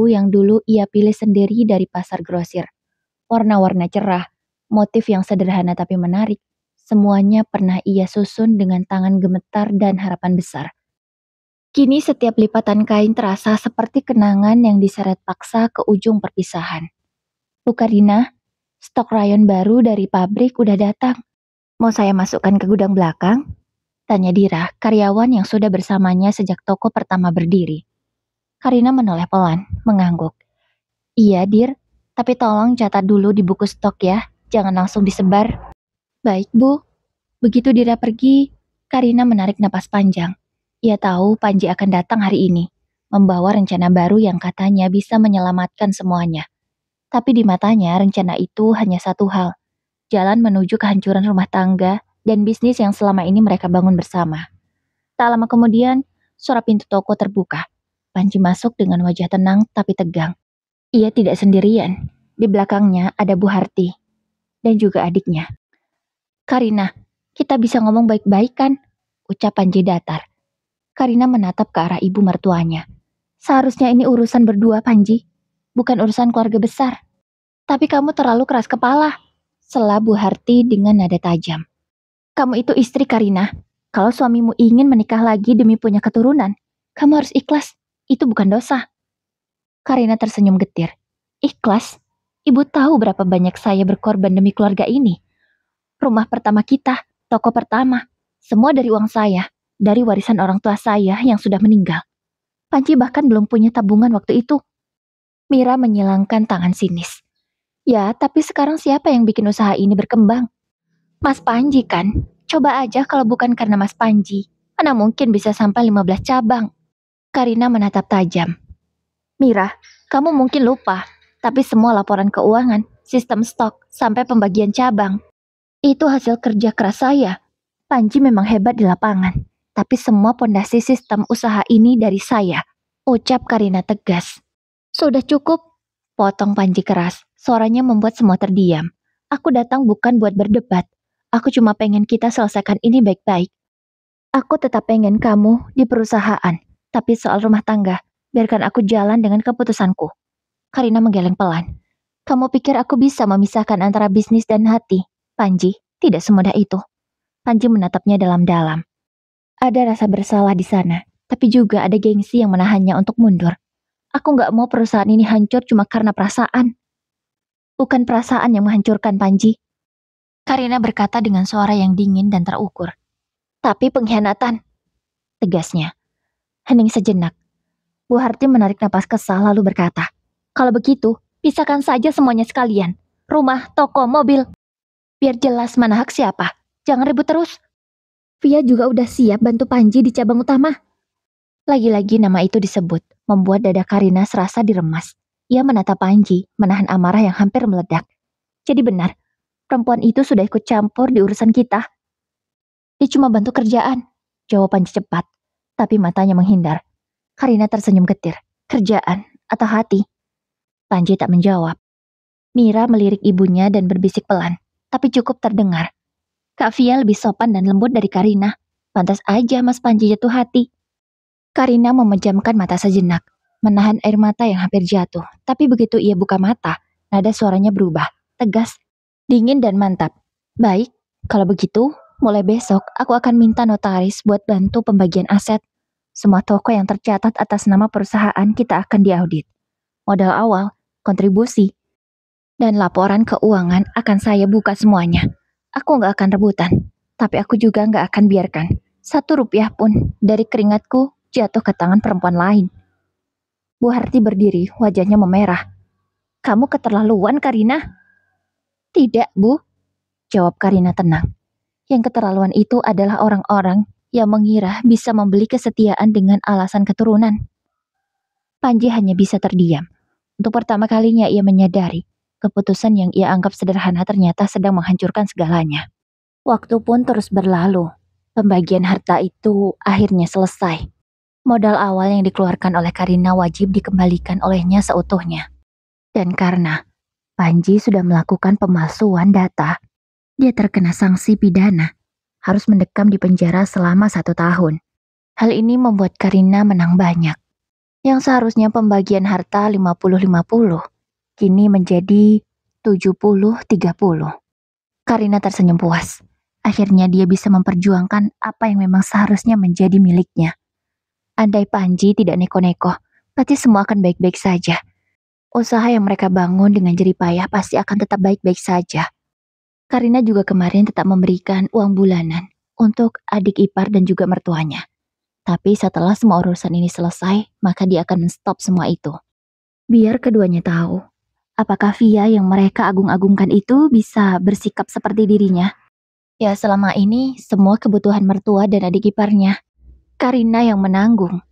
yang dulu ia pilih sendiri dari pasar grosir. Warna-warna cerah, motif yang sederhana tapi menarik, semuanya pernah ia susun dengan tangan gemetar dan harapan besar. Kini setiap lipatan kain terasa seperti kenangan yang diseret paksa ke ujung perpisahan. Bu Karina, stok rayon baru dari pabrik udah datang. Mau saya masukkan ke gudang belakang? Tanya Dira, karyawan yang sudah bersamanya sejak toko pertama berdiri. Karina menoleh pelan, mengangguk. Iya, Dir, tapi tolong catat dulu di buku stok ya, jangan langsung disebar. Baik, Bu. Begitu Dira pergi, Karina menarik napas panjang. Ia tahu Panji akan datang hari ini, membawa rencana baru yang katanya bisa menyelamatkan semuanya. Tapi di matanya rencana itu hanya satu hal, jalan menuju kehancuran rumah tangga dan bisnis yang selama ini mereka bangun bersama. Tak lama kemudian, suara pintu toko terbuka. Panji masuk dengan wajah tenang tapi tegang. Ia tidak sendirian. Di belakangnya ada Bu Harti dan juga adiknya. Karina, kita bisa ngomong baik-baik kan? Ucap Panji datar. Karina menatap ke arah ibu mertuanya. Seharusnya ini urusan berdua, Panji. Bukan urusan keluarga besar. Tapi kamu terlalu keras kepala. Sela Bu Harti dengan nada tajam. Kamu itu istri Karina. Kalau suamimu ingin menikah lagi demi punya keturunan, kamu harus ikhlas. Itu bukan dosa. Karina tersenyum getir. Ikhlas? Ibu tahu berapa banyak saya berkorban demi keluarga ini. Rumah pertama kita, toko pertama, semua dari uang saya, dari warisan orang tua saya yang sudah meninggal. Panji bahkan belum punya tabungan waktu itu. Mira menyilangkan tangan sinis. Ya, tapi sekarang siapa yang bikin usaha ini berkembang? Mas Panji kan? Coba aja kalau bukan karena Mas Panji. Mana mungkin bisa sampai 15 cabang? Karina menatap tajam. Mira, kamu mungkin lupa, tapi semua laporan keuangan, sistem stok, sampai pembagian cabang, itu hasil kerja keras saya. Panji memang hebat di lapangan, tapi semua pondasi sistem usaha ini dari saya. Ucap Karina tegas. Sudah cukup, potong Panji keras. Suaranya membuat semua terdiam. Aku datang bukan buat berdebat. Aku cuma pengen kita selesaikan ini baik-baik. Aku tetap pengen kamu di perusahaan, tapi soal rumah tangga, biarkan aku jalan dengan keputusanku. Karina menggeleng pelan. Kamu pikir aku bisa memisahkan antara bisnis dan hati? Panji, tidak semudah itu. Panji menatapnya dalam-dalam. Ada rasa bersalah di sana, tapi juga ada gengsi yang menahannya untuk mundur. Aku nggak mau perusahaan ini hancur cuma karena perasaan. Bukan perasaan yang menghancurkan Panji. Karina berkata dengan suara yang dingin dan terukur. Tapi pengkhianatan, tegasnya. Hening sejenak. Bu Harti menarik napas kesal lalu berkata, kalau begitu, pisahkan saja semuanya sekalian. Rumah, toko, mobil. Biar jelas mana hak siapa. Jangan ribut terus. Via juga udah siap bantu Panji di cabang utama. Lagi-lagi nama itu disebut, membuat dada Karina serasa diremas. Ia menatap Panji, menahan amarah yang hampir meledak. Jadi benar, perempuan itu sudah ikut campur di urusan kita. Dia cuma bantu kerjaan, jawab Panji cepat, tapi matanya menghindar. Karina tersenyum getir. Kerjaan atau hati? Panji tak menjawab. Mira melirik ibunya dan berbisik pelan, tapi cukup terdengar. Kak Via lebih sopan dan lembut dari Karina. Pantas aja Mas Panji jatuh hati. Karina memejamkan mata sejenak, menahan air mata yang hampir jatuh. Tapi begitu ia buka mata, nada suaranya berubah, tegas, dingin dan mantap. Baik, kalau begitu, mulai besok aku akan minta notaris buat bantu pembagian aset. Semua toko yang tercatat atas nama perusahaan kita akan diaudit. modal awal, kontribusi, dan laporan keuangan akan saya buka semuanya. Aku nggak akan rebutan, tapi aku juga nggak akan biarkan 1 rupiah pun dari keringatku jatuh ke tangan perempuan lain. Bu Harti berdiri, wajahnya memerah. Kamu keterlaluan, Karina. Tidak, Bu, jawab Karina tenang. Yang keterlaluan itu adalah orang-orang yang mengira bisa membeli kesetiaan dengan alasan keturunan. Panji hanya bisa terdiam. Untuk pertama kalinya ia menyadari keputusan yang ia anggap sederhana ternyata sedang menghancurkan segalanya. Waktu pun terus berlalu. Pembagian harta itu akhirnya selesai. Modal awal yang dikeluarkan oleh Karina wajib dikembalikan olehnya seutuhnya. Dan karena Panji sudah melakukan pemalsuan data, dia terkena sanksi pidana, harus mendekam di penjara selama 1 tahun. Hal ini membuat Karina menang banyak. Yang seharusnya pembagian harta 50-50, kini menjadi 70-30. Karina tersenyum puas. Akhirnya dia bisa memperjuangkan apa yang memang seharusnya menjadi miliknya. Andai Panji tidak neko-neko, pasti semua akan baik-baik saja. Usaha yang mereka bangun dengan jerih payah pasti akan tetap baik-baik saja. Karina juga kemarin tetap memberikan uang bulanan untuk adik ipar dan juga mertuanya. Tapi setelah semua urusan ini selesai, maka dia akan menstop semua itu. Biar keduanya tahu, apakah Via yang mereka agung-agungkan itu bisa bersikap seperti dirinya. Ya selama ini, semua kebutuhan mertua dan adik iparnya, Karina yang menanggung.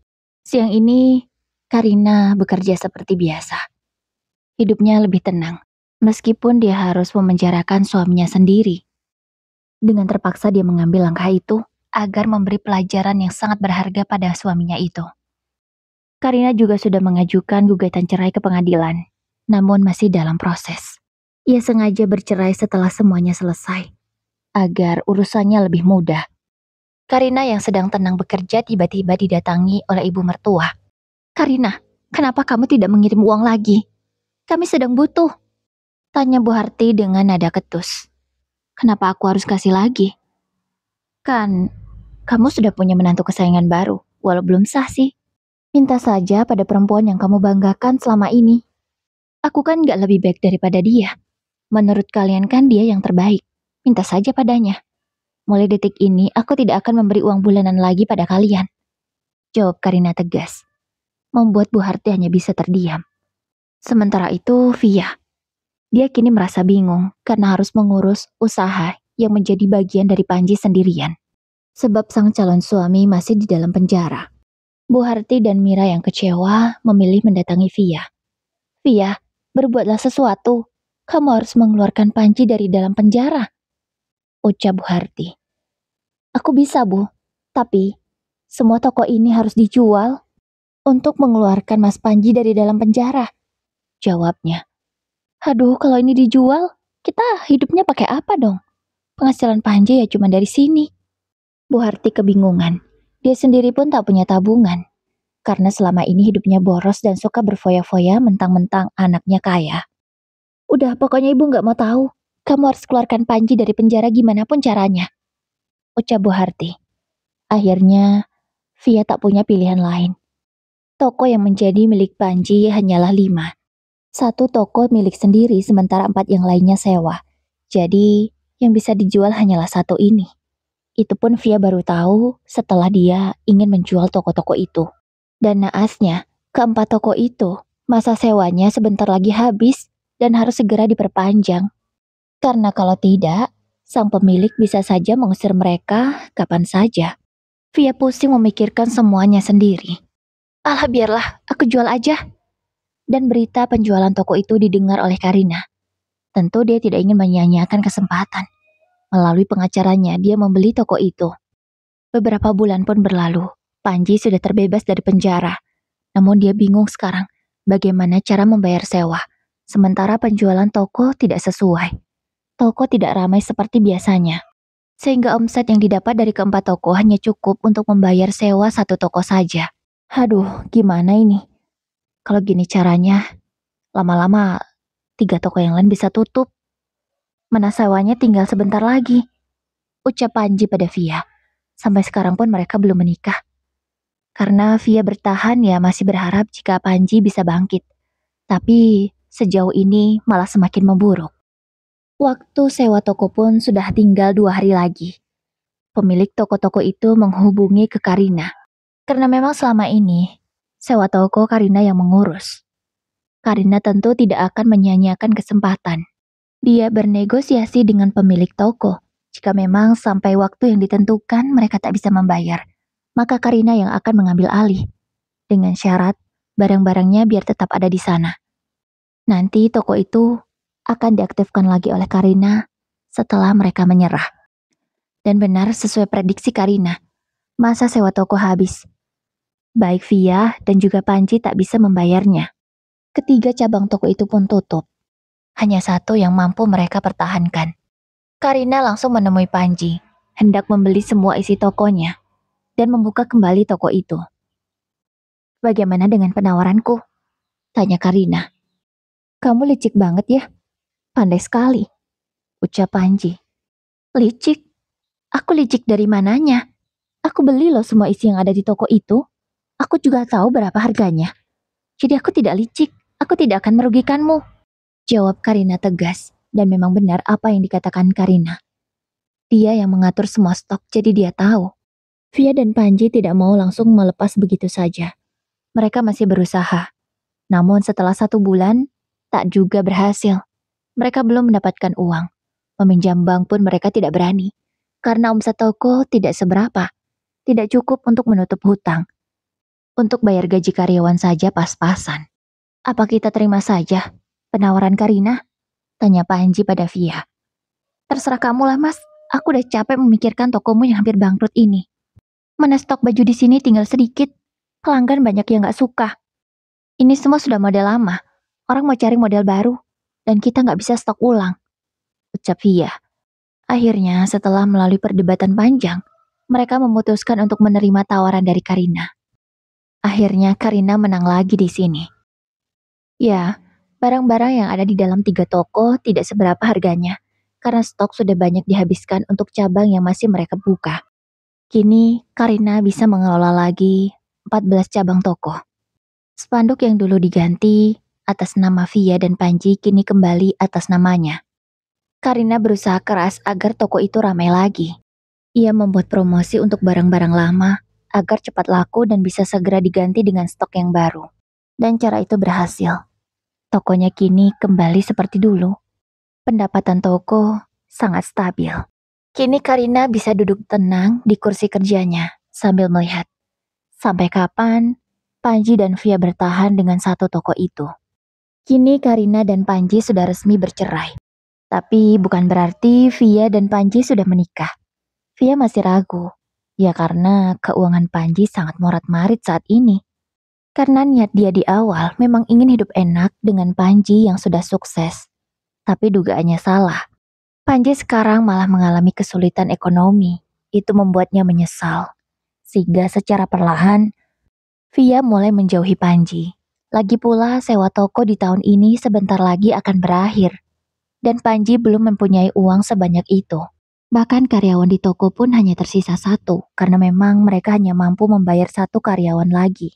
Siang ini, Karina bekerja seperti biasa. Hidupnya lebih tenang, meskipun dia harus memenjarakan suaminya sendiri. Dengan terpaksa dia mengambil langkah itu, agar memberi pelajaran yang sangat berharga pada suaminya itu. Karina juga sudah mengajukan gugatan cerai ke pengadilan, namun masih dalam proses. Ia sengaja bercerai setelah semuanya selesai, agar urusannya lebih mudah. Karina yang sedang tenang bekerja tiba-tiba didatangi oleh ibu mertua. Karina, kenapa kamu tidak mengirim uang lagi? Kami sedang butuh. Tanya Bu Harti dengan nada ketus. Kenapa aku harus kasih lagi? Kan, kamu sudah punya menantu kesayangan baru, walau belum sah sih. Minta saja pada perempuan yang kamu banggakan selama ini. Aku kan gak lebih baik daripada dia. Menurut kalian kan dia yang terbaik. Minta saja padanya. Mulai detik ini, aku tidak akan memberi uang bulanan lagi pada kalian. Jawab Karina tegas. Membuat Bu Harti hanya bisa terdiam. Sementara itu, Via. Dia kini merasa bingung karena harus mengurus usaha yang menjadi bagian dari Panji sendirian. Sebab sang calon suami masih di dalam penjara. Bu Harti dan Mira yang kecewa memilih mendatangi Via. Via, berbuatlah sesuatu. Kamu harus mengeluarkan Panji dari dalam penjara. Ucap Bu Harti. Aku bisa, Bu. Tapi, semua toko ini harus dijual untuk mengeluarkan Mas Panji dari dalam penjara. Jawabnya. Aduh, kalau ini dijual, kita hidupnya pakai apa dong? Penghasilan Panji ya cuma dari sini. Bu Harti kebingungan. Dia sendiri pun tak punya tabungan. Karena selama ini hidupnya boros dan suka berfoya-foya mentang-mentang anaknya kaya. Udah, pokoknya ibu gak mau tahu. Kamu harus keluarkan Panji dari penjara gimana pun caranya. Ucap Bu Harti. Akhirnya, Via tak punya pilihan lain. Toko yang menjadi milik Panji hanyalah 5. 1 toko milik sendiri sementara 4 yang lainnya sewa. Jadi, yang bisa dijual hanyalah 1 ini. Itu pun Via baru tahu setelah dia ingin menjual toko-toko itu. Dan naasnya, ke-4 toko itu, masa sewanya sebentar lagi habis dan harus segera diperpanjang. Karena kalau tidak, sang pemilik bisa saja mengusir mereka kapan saja. Via pusing memikirkan semuanya sendiri. Alah biarlah, aku jual aja. Dan berita penjualan toko itu didengar oleh Karina. Tentu dia tidak ingin menyia-nyiakan kesempatan. Melalui pengacaranya, dia membeli toko itu. Beberapa bulan pun berlalu. Panji sudah terbebas dari penjara. Namun dia bingung sekarang bagaimana cara membayar sewa. Sementara penjualan toko tidak sesuai. Toko tidak ramai seperti biasanya. Sehingga omset yang didapat dari ke-4 toko hanya cukup untuk membayar sewa 1 toko saja. Aduh, gimana ini? Kalau gini caranya, lama-lama 3 toko yang lain bisa tutup. Mana sewanya tinggal sebentar lagi. Ucap Panji pada Via. Sampai sekarang pun mereka belum menikah. Karena Via bertahan ya masih berharap jika Panji bisa bangkit. Tapi sejauh ini malah semakin memburuk. Waktu sewa toko pun sudah tinggal 2 hari lagi. Pemilik toko-toko itu menghubungi ke Karina. Karena memang selama ini, sewa toko Karina yang mengurus. Karina tentu tidak akan menyia-nyiakan kesempatan. Dia bernegosiasi dengan pemilik toko. Jika memang sampai waktu yang ditentukan mereka tak bisa membayar, maka Karina yang akan mengambil alih. Dengan syarat, barang-barangnya biar tetap ada di sana. Nanti toko itu akan diaktifkan lagi oleh Karina setelah mereka menyerah. Dan benar sesuai prediksi Karina, masa sewa toko habis. Baik Via dan juga Panji tak bisa membayarnya. Ketiga cabang toko itu pun tutup. Hanya satu yang mampu mereka pertahankan. Karina langsung menemui Panji, hendak membeli semua isi tokonya, dan membuka kembali toko itu. Bagaimana dengan penawaranku? Tanya Karina. Kamu licik banget ya, pandai sekali, ucap Panji. Licik? Aku licik dari mananya? Aku beli loh semua isi yang ada di toko itu. Aku juga tahu berapa harganya. Jadi aku tidak licik, aku tidak akan merugikanmu. Jawab Karina tegas, dan memang benar apa yang dikatakan Karina. Dia yang mengatur semua stok, jadi dia tahu. Via dan Panji tidak mau langsung melepas begitu saja. Mereka masih berusaha. Namun setelah 1 bulan, tak juga berhasil. Mereka belum mendapatkan uang. Meminjam bank pun mereka tidak berani. Karena omset toko tidak seberapa. Tidak cukup untuk menutup hutang. Untuk bayar gaji karyawan saja pas-pasan. Apa kita terima saja penawaran Karina? Tanya Panji pada Via. Terserah kamu lah mas, aku udah capek memikirkan tokomu yang hampir bangkrut ini. Mana stok baju di sini tinggal sedikit, pelanggan banyak yang gak suka. Ini semua sudah model lama, orang mau cari model baru, dan kita gak bisa stok ulang, ucap Via. Akhirnya setelah melalui perdebatan panjang, mereka memutuskan untuk menerima tawaran dari Karina. Akhirnya Karina menang lagi di sini. Ya, barang-barang yang ada di dalam 3 toko tidak seberapa harganya, karena stok sudah banyak dihabiskan untuk cabang yang masih mereka buka. Kini, Karina bisa mengelola lagi 14 cabang toko. Spanduk yang dulu diganti atas nama Via dan Panji kini kembali atas namanya. Karina berusaha keras agar toko itu ramai lagi. Ia membuat promosi untuk barang-barang lama agar cepat laku dan bisa segera diganti dengan stok yang baru. Dan cara itu berhasil. Tokonya kini kembali seperti dulu. Pendapatan toko sangat stabil. Kini Karina bisa duduk tenang di kursi kerjanya sambil melihat. Sampai kapan Panji dan Via bertahan dengan satu toko itu. Kini Karina dan Panji sudah resmi bercerai. Tapi bukan berarti Via dan Panji sudah menikah. Via masih ragu. Ya karena keuangan Panji sangat morat-marit saat ini. Karena niat dia di awal memang ingin hidup enak dengan Panji yang sudah sukses. Tapi dugaannya salah. Panji sekarang malah mengalami kesulitan ekonomi. Itu membuatnya menyesal. Sehingga secara perlahan, Via mulai menjauhi Panji. Lagi pula sewa toko di tahun ini sebentar lagi akan berakhir. Dan Panji belum mempunyai uang sebanyak itu. Bahkan karyawan di toko pun hanya tersisa 1, karena memang mereka hanya mampu membayar 1 karyawan lagi.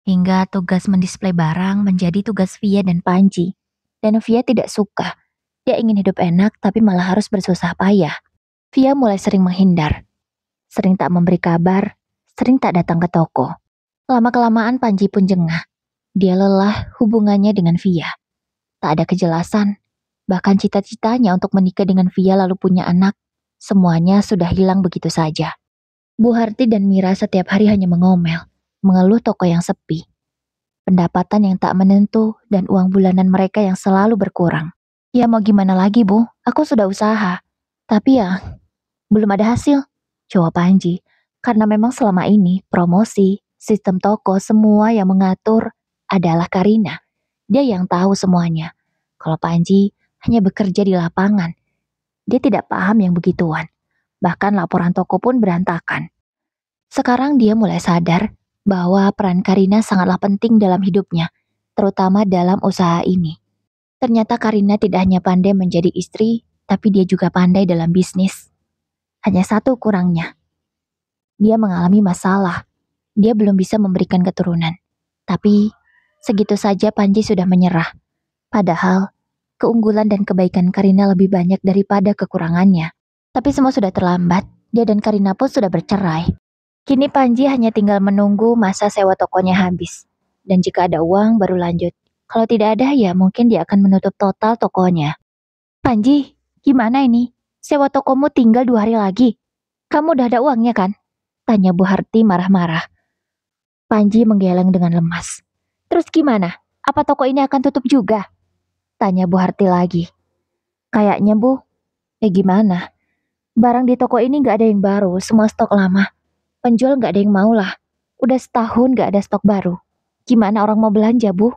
Hingga tugas mendisplay barang menjadi tugas Via dan Panji. Dan Via tidak suka. Dia ingin hidup enak tapi malah harus bersusah payah. Via mulai sering menghindar. Sering tak memberi kabar, sering tak datang ke toko. Lama-kelamaan Panji pun jengah. Dia lelah hubungannya dengan Via. Tak ada kejelasan. Bahkan cita-citanya untuk menikah dengan Via lalu punya anak. Semuanya sudah hilang begitu saja. Bu Harti dan Mira setiap hari hanya mengomel. Mengeluh toko yang sepi. Pendapatan yang tak menentu dan uang bulanan mereka yang selalu berkurang. Ya mau gimana lagi Bu, aku sudah usaha. Tapi ya, belum ada hasil. Jawab Panji, karena memang selama ini promosi, sistem toko semua yang mengatur adalah Karina. Dia yang tahu semuanya. Kalau Panji hanya bekerja di lapangan. Dia tidak paham yang begituan. Bahkan laporan toko pun berantakan. Sekarang dia mulai sadar bahwa peran Karina sangatlah penting dalam hidupnya, terutama dalam usaha ini. Ternyata Karina tidak hanya pandai menjadi istri, tapi dia juga pandai dalam bisnis. Hanya satu kurangnya. Dia mengalami masalah. Dia belum bisa memberikan keturunan. Tapi Segitu saja Panji sudah menyerah. Padahal, keunggulan dan kebaikan Karina lebih banyak daripada kekurangannya. Tapi semua sudah terlambat, dia dan Karina pun sudah bercerai. Kini Panji hanya tinggal menunggu masa sewa tokonya habis. Dan jika ada uang, baru lanjut. Kalau tidak ada, ya mungkin dia akan menutup total tokonya. Panji, gimana ini? Sewa tokomu tinggal 2 hari lagi. Kamu udah ada uangnya kan? Tanya Bu Harti marah-marah. Panji menggeleng dengan lemas. Terus gimana? Apa toko ini akan tutup juga? Tanya Bu Harti lagi. Kayaknya Bu. Gimana? Barang di toko ini gak ada yang baru, semua stok lama. Penjual gak ada yang mau lah. Udah setahun gak ada stok baru. Gimana orang mau belanja, Bu?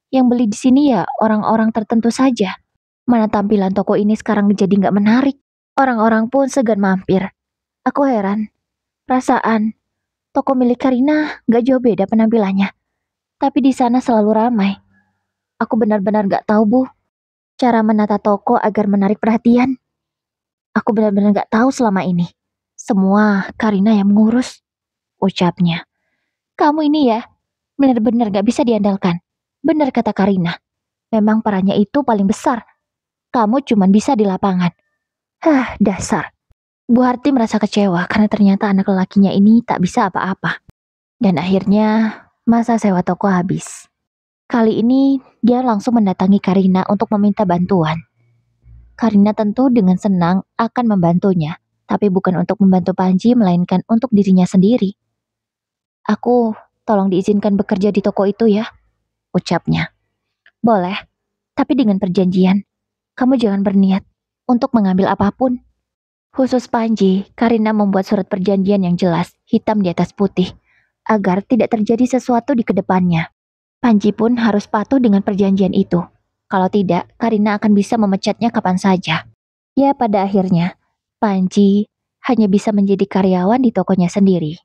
Yang beli di sini ya orang-orang tertentu saja. Mana tampilan toko ini sekarang jadi gak menarik. Orang-orang pun segan mampir. Aku heran. Perasaan toko milik Karina gak jauh beda penampilannya. Tapi di sana selalu ramai. Aku benar-benar gak tahu, Bu. Cara menata toko agar menarik perhatian. Aku benar-benar gak tahu selama ini. Semua Karina yang mengurus. Ucapnya. Kamu ini ya, benar-benar gak bisa diandalkan. Benar kata Karina. Memang perannya itu paling besar. Kamu cuma bisa di lapangan. Dasar. Bu Harti merasa kecewa karena ternyata anak lelakinya ini tak bisa apa-apa. Dan akhirnya masa sewa toko habis. Kali ini dia langsung mendatangi Karina untuk meminta bantuan. Karina tentu dengan senang akan membantunya, tapi bukan untuk membantu Panji melainkan untuk dirinya sendiri. Aku tolong diizinkan bekerja di toko itu ya, ucapnya. Boleh, tapi dengan perjanjian. Kamu jangan berniat untuk mengambil apapun. Khusus Panji, Karina membuat surat perjanjian yang jelas, hitam di atas putih, agar tidak terjadi sesuatu di kedepannya. Panji pun harus patuh dengan perjanjian itu. Kalau tidak, Karina akan bisa memecatnya kapan saja. Ya, pada akhirnya, Panji hanya bisa menjadi karyawan di tokonya sendiri.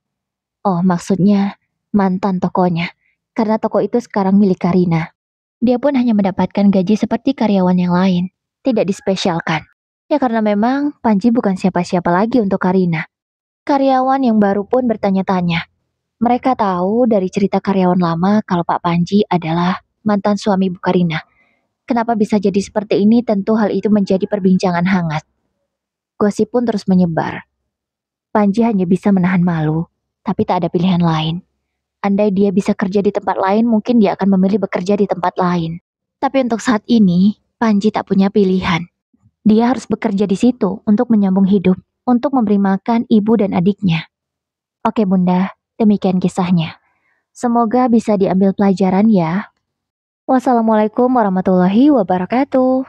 Oh, maksudnya mantan tokonya, karena toko itu sekarang milik Karina. Dia pun hanya mendapatkan gaji seperti karyawan yang lain, tidak dispesialkan. Ya karena memang Panji bukan siapa-siapa lagi untuk Karina. Karyawan yang baru pun bertanya-tanya. Mereka tahu dari cerita karyawan lama kalau Pak Panji adalah mantan suami Bu Karina. Kenapa bisa jadi seperti ini? Tentu hal itu menjadi perbincangan hangat. Gosip pun terus menyebar. Panji hanya bisa menahan malu, tapi tak ada pilihan lain. Andai dia bisa kerja di tempat lain, mungkin dia akan memilih bekerja di tempat lain. Tapi untuk saat ini, Panji tak punya pilihan. Dia harus bekerja di situ untuk menyambung hidup, untuk memberi makan ibu dan adiknya. Oke Bunda, demikian kisahnya. Semoga bisa diambil pelajaran ya. Wassalamualaikum warahmatullahi wabarakatuh.